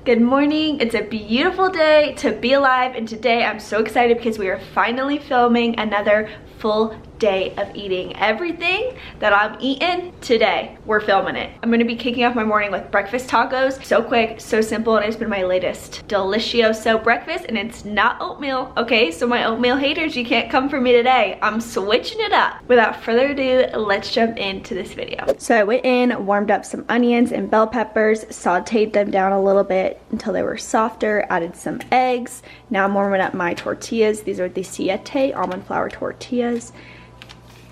Good morning. It's a beautiful day to be alive, and today I'm so excited because we are finally filming another full day of eating. Everything that I'm eating today, we're filming it. I'm gonna be kicking off my morning with breakfast tacos. So quick, so simple, and it's been my latest delicioso breakfast, and it's not oatmeal, okay? So my oatmeal haters, you can't come for me today. I'm switching it up. Without further ado, let's jump into this video. So I went in, warmed up some onions and bell peppers, sauteed them down a little bit until they were softer, added some eggs. Now I'm warming up my tortillas. These are the Siete almond flour tortillas.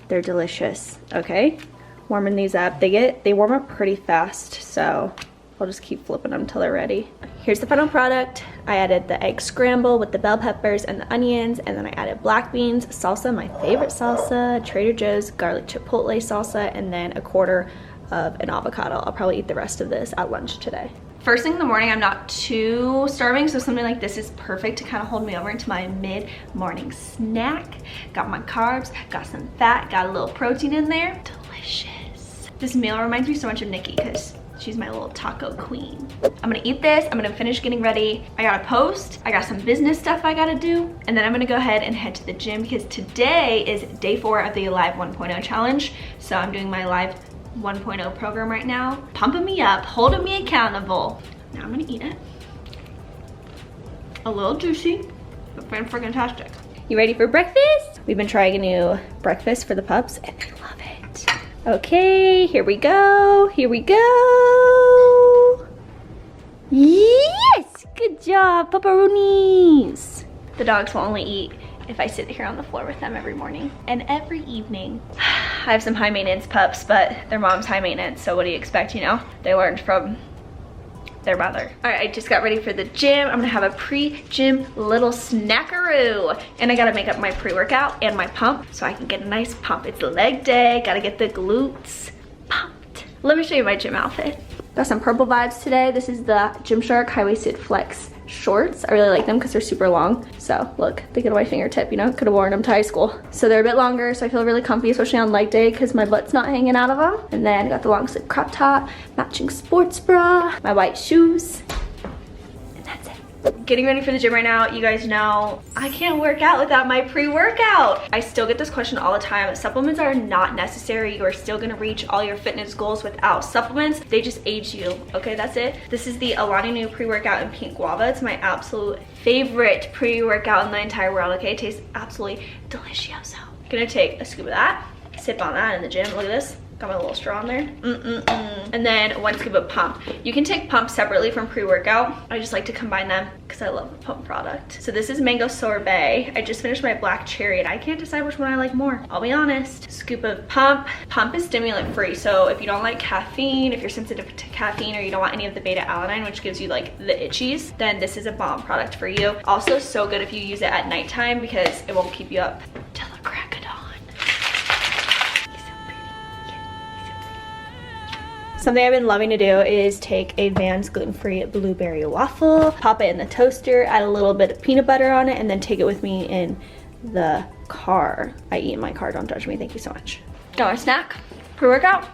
They're delicious. Okay, warming these up. They warm up pretty fast, so I'll just keep flipping them till they're ready. Here's the final product. I added the egg scramble with the bell peppers and the onions, and then I added black beans, salsa, my favorite salsa, Trader Joe's garlic chipotle salsa, and then a quarter of an avocado. I'll probably eat the rest of this at lunch today. First thing in the morning, I'm not too starving, so something like this is perfect to kind of hold me over into my mid-morning snack. Got my carbs, got some fat, got a little protein in there. Delicious. This meal reminds me so much of Nikki because she's my little taco queen. I'm gonna eat this, I'm gonna finish getting ready. I gotta post, I got some business stuff I gotta do, and then I'm gonna go ahead and head to the gym because today is day 4 of the Live 1.0 challenge. So I'm doing my Live 1.0 program right now, pumping me up, holding me accountable. Now I'm gonna eat it. A little juicy, but fantastic. You ready for breakfast? We've been trying a new breakfast for the pups and they love it. Okay, here we go, here we go. Yes, good job, pupperoonies. The dogs will only eat if I sit here on the floor with them every morning and every evening. I have some high maintenance pups, but their mom's high maintenance, so what do you expect, you know? They learned from their mother. All right, I just got ready for the gym. I'm gonna have a pre-gym little snackaroo. And I gotta make up my pre-workout and my pump so I can get a nice pump. It's leg day, gotta get the glutes pumped. Let me show you my gym outfit. Got some purple vibes today. This is the Gymshark high-waisted flex shorts. I really like them because they're super long. So look, they get on my fingertip, you know, could have worn them to high school. So they're a bit longer, so I feel really comfy, especially on leg day because my butt's not hanging out of them. And then got the long sleeve crop top, matching sports bra, my white shoes, and that's it. Getting ready for the gym right now. You guys know I can't work out without my pre-workout. I still get this question all the time. Supplements are not necessary. You are still gonna reach all your fitness goals without supplements. They just age you, okay, that's it. This is the Alani Nu pre-workout in pink guava. It's my absolute favorite pre-workout in the entire world, okay? It tastes absolutely delicioso. Gonna take a scoop of that, sip on that in the gym. Look at this. Got my little straw in there. And then 1 scoop of pump. You can take pump separately from pre-workout. I just like to combine them because I love the pump product. So this is mango sorbet. I just finished my black cherry and I can't decide which one I like more. I'll be honest. Scoop of pump. Pump is stimulant free. So if you don't like caffeine, if you're sensitive to caffeine, or you don't want any of the beta alanine, which gives you like the itchies, then this is a bomb product for you. Also so good if you use it at nighttime because it won't keep you up till the crack of dawn. Something I've been loving to do is take a Vans gluten-free blueberry waffle, pop it in the toaster, add a little bit of peanut butter on it, and then take it with me in the car. I eat in my car, don't judge me, thank you so much. Got my snack, pre-workout.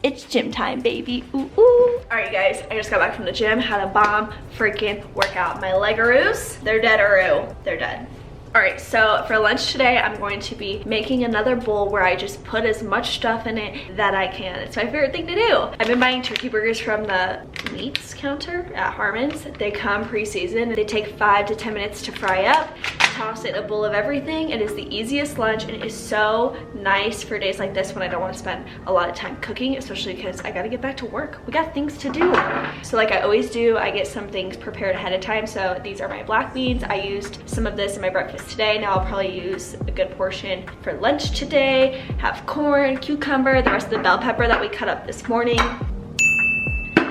It's gym time, baby, ooh, ooh. All right, you guys, I just got back from the gym, had a bomb freaking workout. My legaroos, they're dead-aroo, they're dead. All right, so for lunch today, I'm going to be making another bowl where I just put as much stuff in it that I can. It's my favorite thing to do. I've been buying turkey burgers from the meats counter at Harmon's. They come pre-seasoned. They take 5 to 10 minutes to fry up. Toss in a bowl of everything. It is the easiest lunch and it is so nice for days like this when I don't want to spend a lot of time cooking, especially because I gotta get back to work. We got things to do. So like I always do, I get some things prepared ahead of time. So these are my black beans. I used some of this in my breakfast today. Now I'll probably use a good portion for lunch today. Have corn, cucumber, the rest of the bell pepper that we cut up this morning.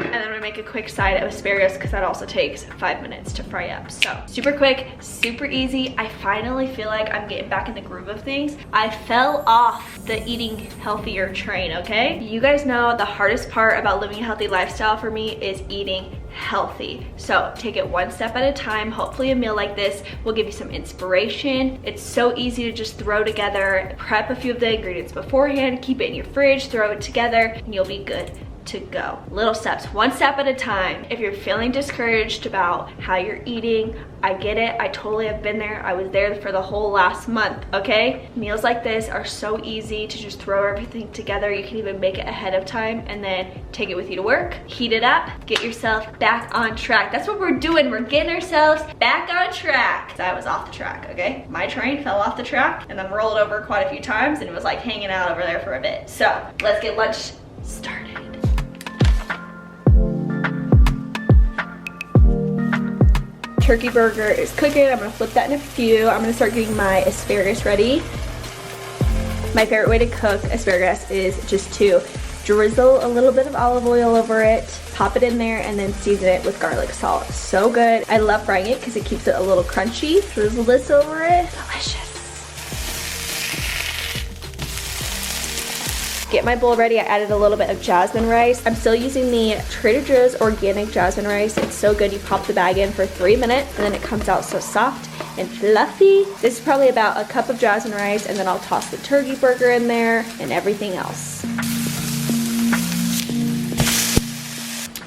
And then I'm gonna make a quick side of asparagus because that also takes 5 minutes to fry up. So super quick, super easy. I finally feel like I'm getting back in the groove of things. I fell off the eating healthier train, okay? You guys know the hardest part about living a healthy lifestyle for me is eating healthy. So take it one step at a time. Hopefully a meal like this will give you some inspiration. It's so easy to just throw together, prep a few of the ingredients beforehand, keep it in your fridge, throw it together, and you'll be good to go. Little steps, one step at a time. If you're feeling discouraged about how you're eating, I get it. I totally have been there. I was there for the whole last month, okay? Meals like this are so easy to just throw everything together. You can even make it ahead of time and then take it with you to work, heat it up, get yourself back on track. That's what we're doing. We're getting ourselves back on track. I was off the track, okay? My train fell off the track and then rolled over quite a few times and it was like hanging out over there for a bit. So let's get lunch started. Turkey burger is cooking. I'm gonna flip that in a few. I'm gonna start getting my asparagus ready. My favorite way to cook asparagus is just to drizzle a little bit of olive oil over it, pop it in there, and then season it with garlic salt. So good. I love frying it because it keeps it a little crunchy. Drizzle this over it. Delicious. Get my bowl ready. I added a little bit of jasmine rice. I'm still using the Trader Joe's organic jasmine rice. It's so good. You pop the bag in for 3 minutes and then it comes out so soft and fluffy. This is probably about a cup of jasmine rice, and then I'll toss the turkey burger in there and everything else.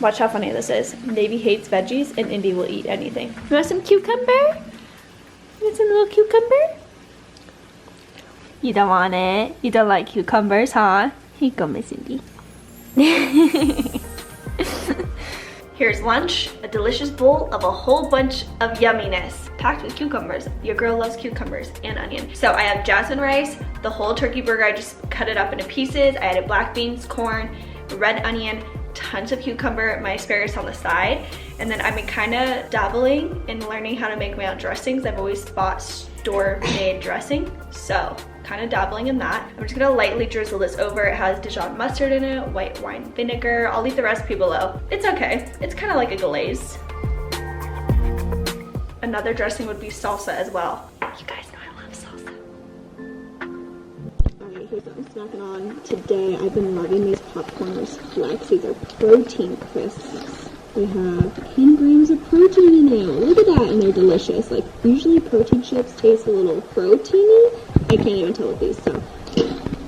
Watch how funny this is. Navy hates veggies and Indy will eat anything. You want some cucumber? You want some little cucumber? You don't want it? You don't like cucumbers, huh? Here you go, Miss Indy. Here's lunch, a delicious bowl of a whole bunch of yumminess, packed with cucumbers. Your girl loves cucumbers and onion. So I have jasmine rice, the whole turkey burger, I just cut it up into pieces. I added black beans, corn, red onion, tons of cucumber, my asparagus on the side. And then I've been kind of dabbling in learning how to make my own dressings. I've always bought store-made dressing, so kind of dabbling in that. I'm just gonna lightly drizzle this over. It has Dijon mustard in it, white wine vinegar. I'll leave the recipe below. It's okay. It's kind of like a glaze. Another dressing would be salsa as well. You guys know I love salsa. Alright, here's what I'm snacking on. Today, I've been loving these Popcorners Flex. These are protein crisps. They have 10 grams of protein in there. Look at that, and they're delicious. Like, usually protein chips taste a little proteiny. I can't even tell with these, so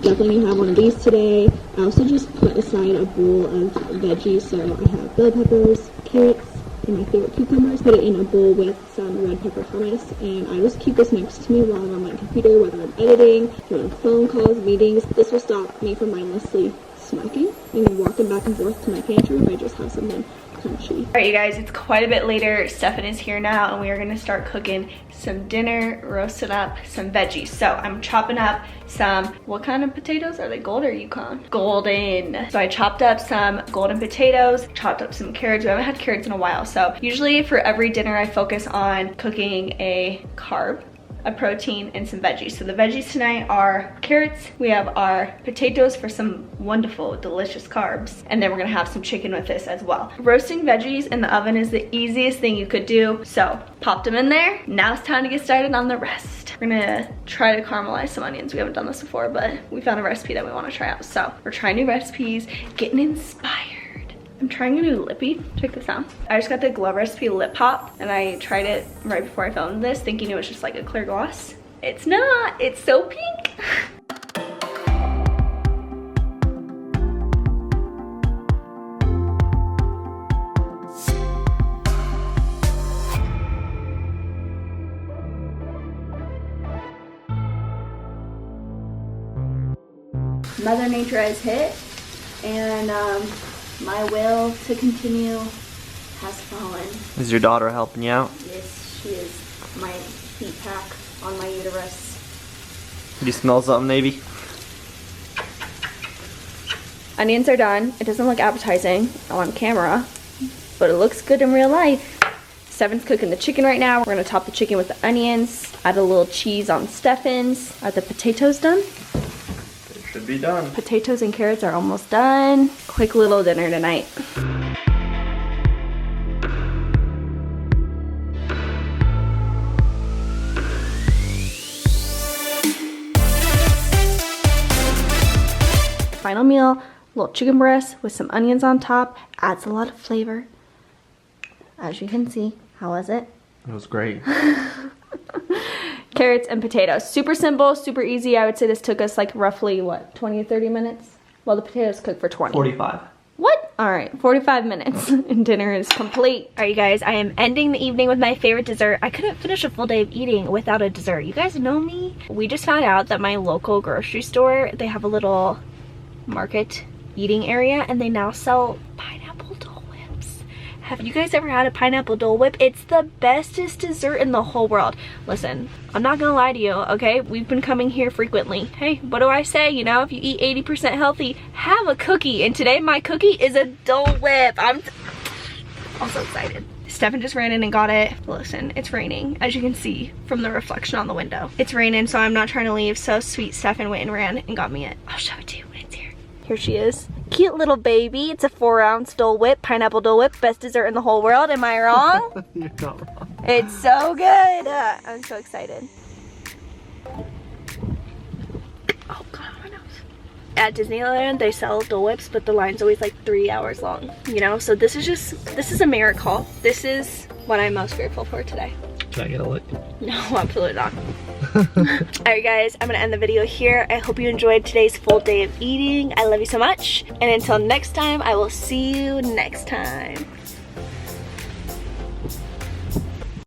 definitely gonna have one of these today. I also just put aside a bowl of veggies, so I have bell peppers, carrots, and my favorite cucumbers. Put it in a bowl with some red pepper hummus, and I just keep this next to me while I'm on my computer, whether I'm editing, doing phone calls, meetings. This will stop me from mindlessly snacking and walking back and forth to my pantry if I just have something crunchy. All right, you guys, it's quite a bit later. Stefan is here now, and we are gonna start cooking some dinner, roasting up some veggies. So I'm chopping up some, what kind of potatoes? Are they gold or Yukon? Golden. So I chopped up some golden potatoes, chopped up some carrots. We haven't had carrots in a while. So usually for every dinner, I focus on cooking a carb, a protein, and some veggies. So the veggies tonight are carrots. We have our potatoes for some wonderful, delicious carbs. And then we're gonna have some chicken with this as well. Roasting veggies in the oven is the easiest thing you could do. So popped them in there. Now it's time to get started on the rest. We're gonna try to caramelize some onions. We haven't done this before, but we found a recipe that we wanna try out. So we're trying new recipes, getting inspired. I'm trying a new lippy. Check this out. I just got the Glove Recipe Lip Pop, and I tried it right before I filmed this, thinking it was just like a clear gloss. It's not. It's so pink. Mother Nature has hit, and my will to continue has fallen. Is your daughter helping you out? Yes, she is. My heat pack on my uterus. Do you smell something, maybe? Onions are done. It doesn't look appetizing on camera, but it looks good in real life. Stefan's cooking the chicken right now. We're gonna top the chicken with the onions, add a little cheese on Stefan's. Are the potatoes done? Should be done. Potatoes and carrots are almost done. Quick little dinner tonight. Final meal, a little chicken breast with some onions on top. Adds a lot of flavor. As you can see, how was it? It was great. Carrots and potatoes. Super simple, super easy. I would say this took us like roughly, what, 20 to 30 minutes? Well, the potatoes cooked for 20. 45. What? All right, 45 minutes and dinner is complete. All right, you guys, I am ending the evening with my favorite dessert. I couldn't finish a full day of eating without a dessert. You guys know me. We just found out that my local grocery store, they have a little market eating area and they now sell pineapple Dole Whips. Have you guys ever had a pineapple Dole Whip? It's the bestest dessert in the whole world. Listen, I'm not gonna lie to you, okay? We've been coming here frequently. Hey, what do I say? You know, if you eat 80% healthy, have a cookie. And today my cookie is a Dole Whip. I'm so excited. Stefan just ran in and got it. Listen, it's raining, as you can see from the reflection on the window. It's raining, so I'm not trying to leave. So sweet, Stefan went and ran and got me it. I'll show it to you when it's here. Here she is. Cute little baby. It's a 4-ounce Dole Whip, pineapple Dole Whip, best dessert in the whole world. Am I wrong? You're not wrong. It's so good. I'm so excited. Oh God, my nose. At Disneyland, they sell Dole Whips, but the line's always like 3 hours long, you know? So this is a miracle. This is what I'm most grateful for today. Can I get a lick? No, absolutely not. Alright guys, I'm gonna end the video here. I hope you enjoyed today's full day of eating. I love you so much. And until next time, I will see you next time.